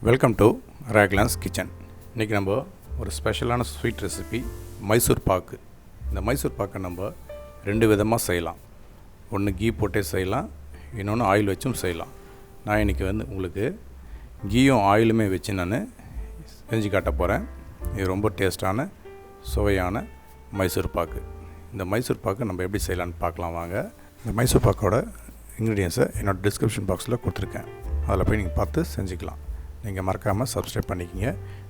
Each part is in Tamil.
Welcome to ராக்லான்ஸ் kitchen. இன்றைக்கி நம்ம ஒரு ஸ்பெஷலான ஸ்வீட் ரெசிபி மைசூர் பாக்கு. இந்த மைசூர் பாக்கை நம்ம ரெண்டு விதமாக செய்யலாம். ஒன்று கீ போட்டே செய்யலாம், இன்னொன்று ஆயில் வச்சும் செய்யலாம். நான் இன்றைக்கி உங்களுக்கு கீயும் ஆயிலுமே வச்சு நான் செஞ்சு காட்ட போகிறேன். இது ரொம்ப டேஸ்டான சுவையான மைசூர் பாக்கு. இந்த மைசூர் பாக்கு நம்ம எப்படி செய்யலான்னு பார்க்கலாம் வாங்க. இந்த மைசூர் பாக்கோட இன்க்ரீடியன்ஸை என்னோடய டிஸ்கிரிப்ஷன் பாக்ஸில் கொடுத்துருக்கேன். அதில் போய் நீங்கள் பார்த்து செஞ்சுக்கலாம். நீங்கள் மறக்காமல் சப்ஸ்கிரைப் பண்ணிக்கிங்க,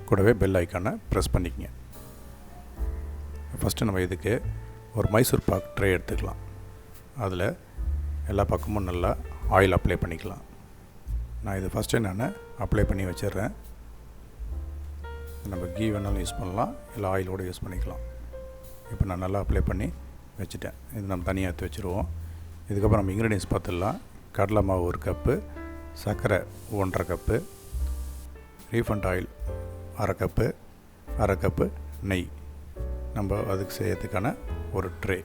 கூடவே பெல் ஐக்கானை ப்ரெஸ் பண்ணிக்கிங்க. ஃபஸ்ட்டு நம்ம இதுக்கு ஒரு மைசூர் பாக் ட்ரே எடுத்துக்கலாம். அதில் எல்லா பக்கமும் நல்லா ஆயில் அப்ளை பண்ணிக்கலாம். நான் இது ஃபஸ்ட்டு நான் அப்ளை பண்ணி வச்சிடுறேன். நம்ம கீ வேணாலும் யூஸ் பண்ணலாம், இல்லை ஆயிலோடு யூஸ் பண்ணிக்கலாம். இப்போ நான் நல்லா அப்ளை பண்ணி வச்சுட்டேன். இது நம்ம தனியாக எடுத்து வச்சுருவோம். இதுக்கப்புறம் நம்ம இன்க்ரீடியன்ஸ் பார்த்துடலாம். கடலை மாவு 1 கப்பு, சர்க்கரை 1½ கப்பு, ரீஃபண்ட் ஆயில் 1/2 கப்பு நெய். நம்ம அதுக்கு செய்யறதுக்கான ஒரு ட்ரே.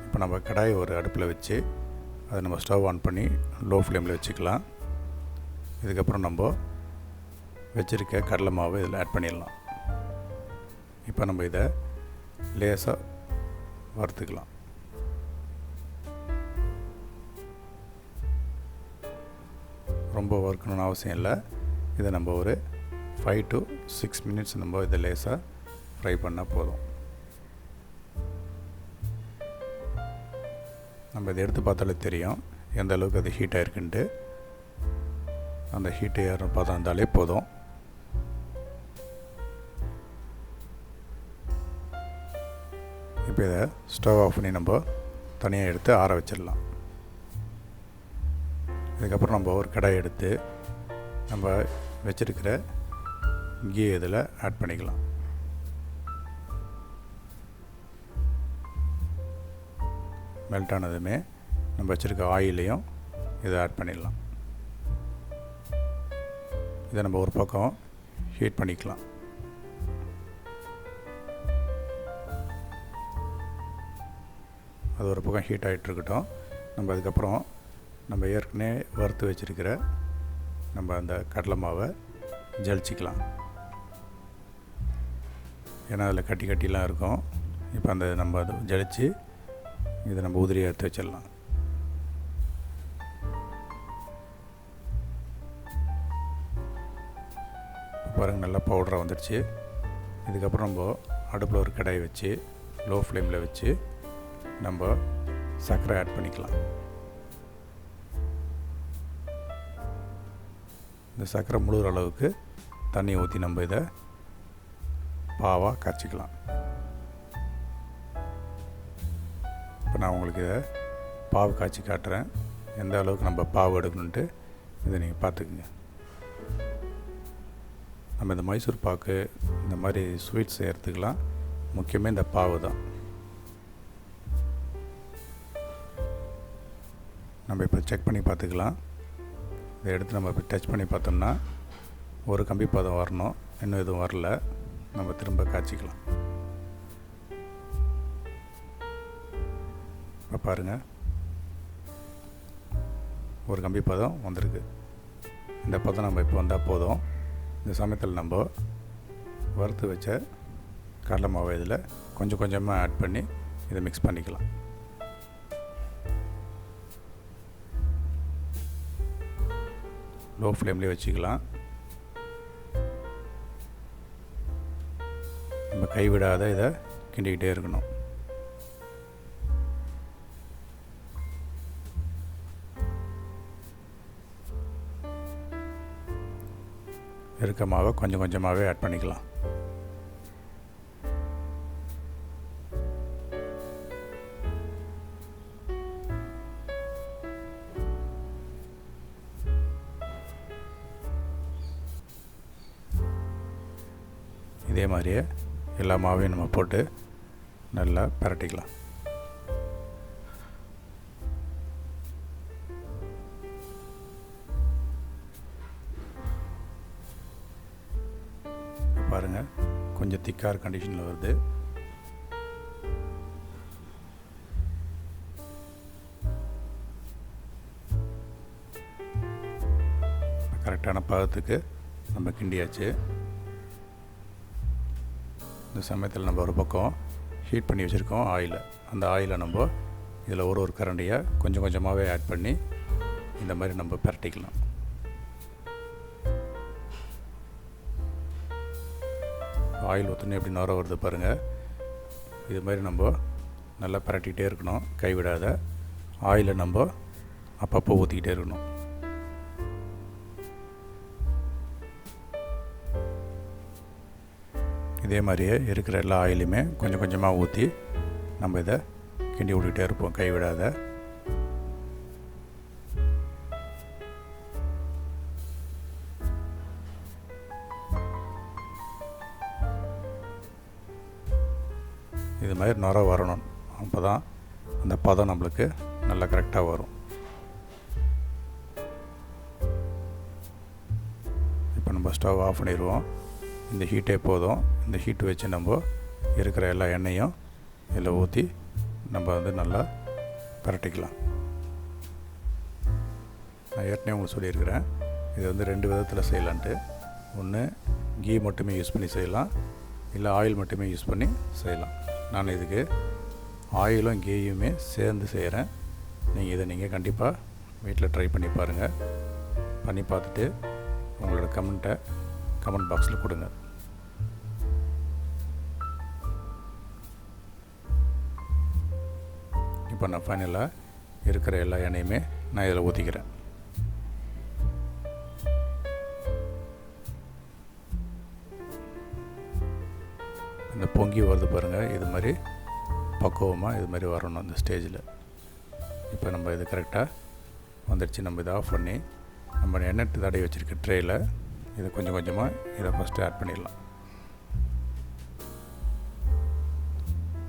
இப்போ நம்ம கடாயை ஒரு அடுப்பில் வச்சு அதை நம்ம ஸ்டவ் ஆன் பண்ணி லோ ஃப்ளேமில் வச்சுக்கலாம். இதுக்கப்புறம் நம்ம வச்சுருக்க கடலை மாவு இதில் ஆட் பண்ணிடலாம். இப்போ நம்ம இதை லேசாக வறுத்துக்கலாம். ரொம்ப வறுக்கணும்னு அவசியம் இல்லை. இதை நம்ம ஒரு 5 to 6 மினிட்ஸ் நம்ம இதை லேசாக ஃப்ரை பண்ணால் போதும். நம்ம இதை எடுத்து பார்த்தாலே தெரியும் எந்த அளவுக்கு அது ஹீட் ஆகிருக்குன்ட்டு. அந்த ஹீட்டு ஏற பார்த்தா இருந்தாலே போதும். இப்போ இதை ஸ்டவ் ஆஃப் பண்ணி நம்ம தனியாக எடுத்து ஆற வச்சிடலாம். இதுக்கப்புறம் நம்ம ஒரு கடாய் எடுத்து நம்ம வச்சுருக்கிற கீ இதில் ஆட் பண்ணிக்கலாம். மெல்ட் ஆனதுமே நம்ம வச்சுருக்க ஆயிலையும் இதை ஆட் பண்ணிடலாம். இதை நம்ம ஒரு பக்கம் ஹீட் பண்ணிக்கலாம். அது ஒரு பக்கம் ஹீட் ஆகிட்டுருக்கட்டும். நம்ம அதுக்கப்புறம் நம்ம ஏற்கனவே வறுத்து வச்சுருக்கிற நம்ம அந்த கடலை மாவை ஜலிச்சிக்கலாம். ஏன்னா அதில் கட்டிலாம் இருக்கும். இப்போ அந்த நம்ம அதை ஜலிச்சு இதை நம்ம உதிரியாக எடுத்து வச்சிடலாம். பாருங்கள், நல்லா பவுடராக வந்துடுச்சு. இதுக்கப்புறம் நம்ம அடுப்பில் ஒரு கடாய் வச்சு லோ ஃப்ளேமில் வச்சு நம்ம சர்க்கரை ஆட் பண்ணிக்கலாம். இந்த சர்க்கரை முழுகிற அளவுக்கு தண்ணி ஊற்றி நம்ம இதை பாவாக காய்ச்சிக்கலாம். இப்போ நான் உங்களுக்கு இதை பாவு காய்ச்சி காட்டுறேன். எந்த அளவுக்கு நம்ம பாவு எடுக்கணுன்ட்டு இதை நீங்கள் பார்த்துக்குங்க. நம்ம இந்த மைசூர் பாக்கு இந்த மாதிரி ஸ்வீட் செய்கிறதுக்கெலாம் முக்கியமாக இந்த பாவு தான். நம்ம இப்போ செக் பண்ணி பார்த்துக்கலாம். இதை எடுத்து நம்ம இப்போ டச் பண்ணி பார்த்தோம்னா ஒரு கம்பி பதம் வரணும். இன்னும் எதுவும் வரல. நம்ம திரும்ப காய்ச்சிக்கலாம். இப்போ பாருங்கள், ஒரு கம்பி பதம் வந்திருக்கு. இந்த பதம் நம்ம இப்போ வந்தால் போதும். இந்த சமயத்தில் நம்ம வறுத்து வச்ச கடலை மாவை இதில் கொஞ்சம் கொஞ்சமாக ஆட் பண்ணி இதை மிக்ஸ் பண்ணிக்கலாம். லோ ஃப்ளேம்லேயே வச்சுக்கலாம். நம்ம கைவிடாத இதை கிண்டிக்கிட்டே இருக்கணும். இருக்க மாவை கொஞ்சம் கொஞ்சமாகவே ஆட் பண்ணிக்கலாம். இதே மாதிரியே எல்லா மாவையும் நம்ம போட்டு நல்லா பரட்டிக்கலாம். பாருங்கள், கொஞ்சம் திக்கார் கண்டிஷனில் வருது. கரெக்டான பதத்துக்கு நம்ம கிண்டியாச்சு. இந்த சமயத்தில் நம்ம ஒரு பக்கம் ஹீட் பண்ணி வச்சுருக்கோம் ஆயிலை. அந்த ஆயிலை நம்ம இதில் ஒரு கரண்டியாக கொஞ்சம் கொஞ்சமாகவே ஆட் பண்ணி இந்த மாதிரி நம்ம பரட்டிக்கலாம். ஆயில் ஊற்றினே எப்படி நுர வருது பாருங்கள். இது மாதிரி நம்ம நல்லா பரட்டிகிட்டே இருக்கணும், கைவிடாத. ஆயிலை நம்ம அப்பப்போ ஊற்றிக்கிட்டே இருக்கணும். இதே மாதிரியே இருக்கிற எல்லா ஆயிலையுமே கொஞ்சம் கொஞ்சமாக ஊற்றி நம்ம இதை கிண்டி விட்டுக்கிட்டே இருப்போம், கைவிடாத. இது மாதிரி நுர வரணும், அப்போ தான் அந்த பதம் நம்மளுக்கு நல்லா கரெக்டாக வரும். இப்போ நம்ம ஸ்டவ் ஆஃப் பண்ணிடுவோம். இந்த ஹீட்டே போதும். இந்த ஹீட் வச்சு நம்ம இருக்கிற எல்லா எண்ணெயும் இதில் ஊற்றி நம்ம வந்து நல்லா பரட்டிக்கலாம். நான் ஏற்கனவே உங்களுக்கு சொல்லியிருக்கிறேன், இது வந்து 2 விதத்தில் செய்யலான்ட்டு. ஒன்று கீ மட்டுமே யூஸ் பண்ணி செய்யலாம், இல்லை ஆயில் மட்டுமே யூஸ் பண்ணி செய்யலாம். நான் இதுக்கு ஆயிலும் கீயுமே சேர்ந்து செய்கிறேன். நீங்கள் கண்டிப்பாக வீட்டில் ட்ரை பண்ணி பாருங்கள். பண்ணி பார்த்துட்டு உங்களோட கமெண்ட் பாக்ஸில் கொடுங்க. இப்போ நான் ஃபைனலாக இருக்கிற எல்லா எண்ணெயுமே நான் இதில் ஊற்றிக்கிறேன். இந்த பொங்கி வருது பாருங்கள், இது மாதிரி பக்குவமாக இது மாதிரி வரணும் அந்த ஸ்டேஜில். இப்போ நம்ம இது கரெக்டாக வந்துடுச்சு. நம்ம இதை ஆஃப் பண்ணி நம்ம எண்ணெய் தடவி வச்சுருக்க ட்ரேயில் இதை கொஞ்சம் கொஞ்சமாக இதை ஃபஸ்ட்டு ஆட் பண்ணிடலாம்.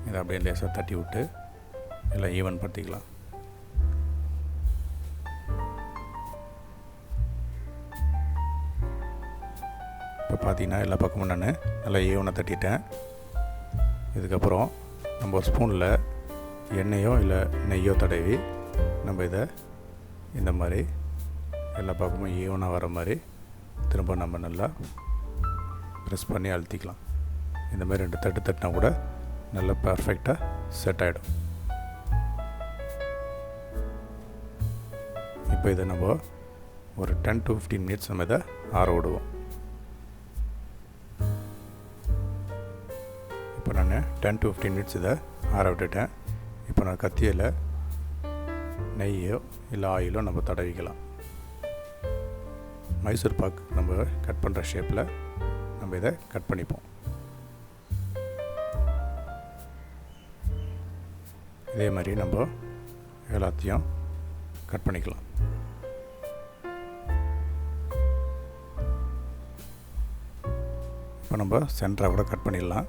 இதை அப்படியே லேசாக தட்டி விட்டு எல்லாம் ஈவன் படுத்திக்கலாம். இப்போ பார்த்தீங்கன்னா எல்லா பக்கமும் நான் நல்லா ஈவனாக தட்டிட்டேன். இதுக்கப்புறம் நம்ம ஒரு ஸ்பூனில் எண்ணெயோ இல்லை நெய்யோ தடவி நம்ம இதை இந்த மாதிரி எல்லா பக்கமும் ஈவனாக வர மாதிரி திரும்ப நம்ம நல்லா ப்ரெஸ் பண்ணி அழுத்திக்கலாம். இந்த மாதிரி 2 தட்டு தட்டினா கூட நல்லா பர்ஃபெக்டாக செட் ஆகிடும். இப்போ இதை நம்ம ஒரு 10 to 15 மினிட்ஸ் நம்ம இதை ஆற விடுவோம். இப்போ நான் 10 to 15 மினிட்ஸ் இதை ஆற விட்டுட்டேன். இப்போ நான் கத்தியில் நெய்யோ இல்லை ஆயிலோ நம்ம தடவிக்கலாம். மைசூர் பாக் நம்ம கட் பண்ணுற ஷேப்பில் நம்ம இதை கட் பண்ணிப்போம். இதே மாதிரி நம்ம எல்லாத்தையும் கட் பண்ணிக்கலாம். இப்போ நம்ம சென்டராக கூட கட் பண்ணிடலாம்.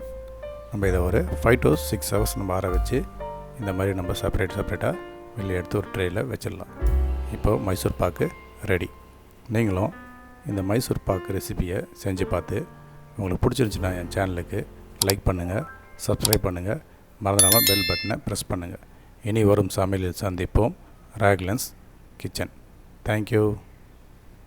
நம்ம இதை ஒரு 5 to 6 ஹவர்ஸ் நம்ம ஆற வச்சு இந்த மாதிரி நம்ம செப்பரேட்டாக வெளியே எடுத்து ஒரு ட்ரேயில் வச்சிடலாம். இப்போது மைசூர் பாக்கு ரெடி. நீங்களும் இந்த மைசூர் பாக்கு ரெசிபியை செஞ்சு பார்த்து உங்களுக்கு பிடிச்சிருந்துச்சுன்னா என் சேனலுக்கு லைக் பண்ணுங்கள், சப்ஸ்கிரைப் பண்ணுங்கள், மறந்துடாமல் பெல் பட்டனை ப்ரெஸ் பண்ணுங்கள். இனி வரும் சமையலில் சந்திப்போம். ராக்லன்ஸ் கிச்சன். தேங்க்யூ.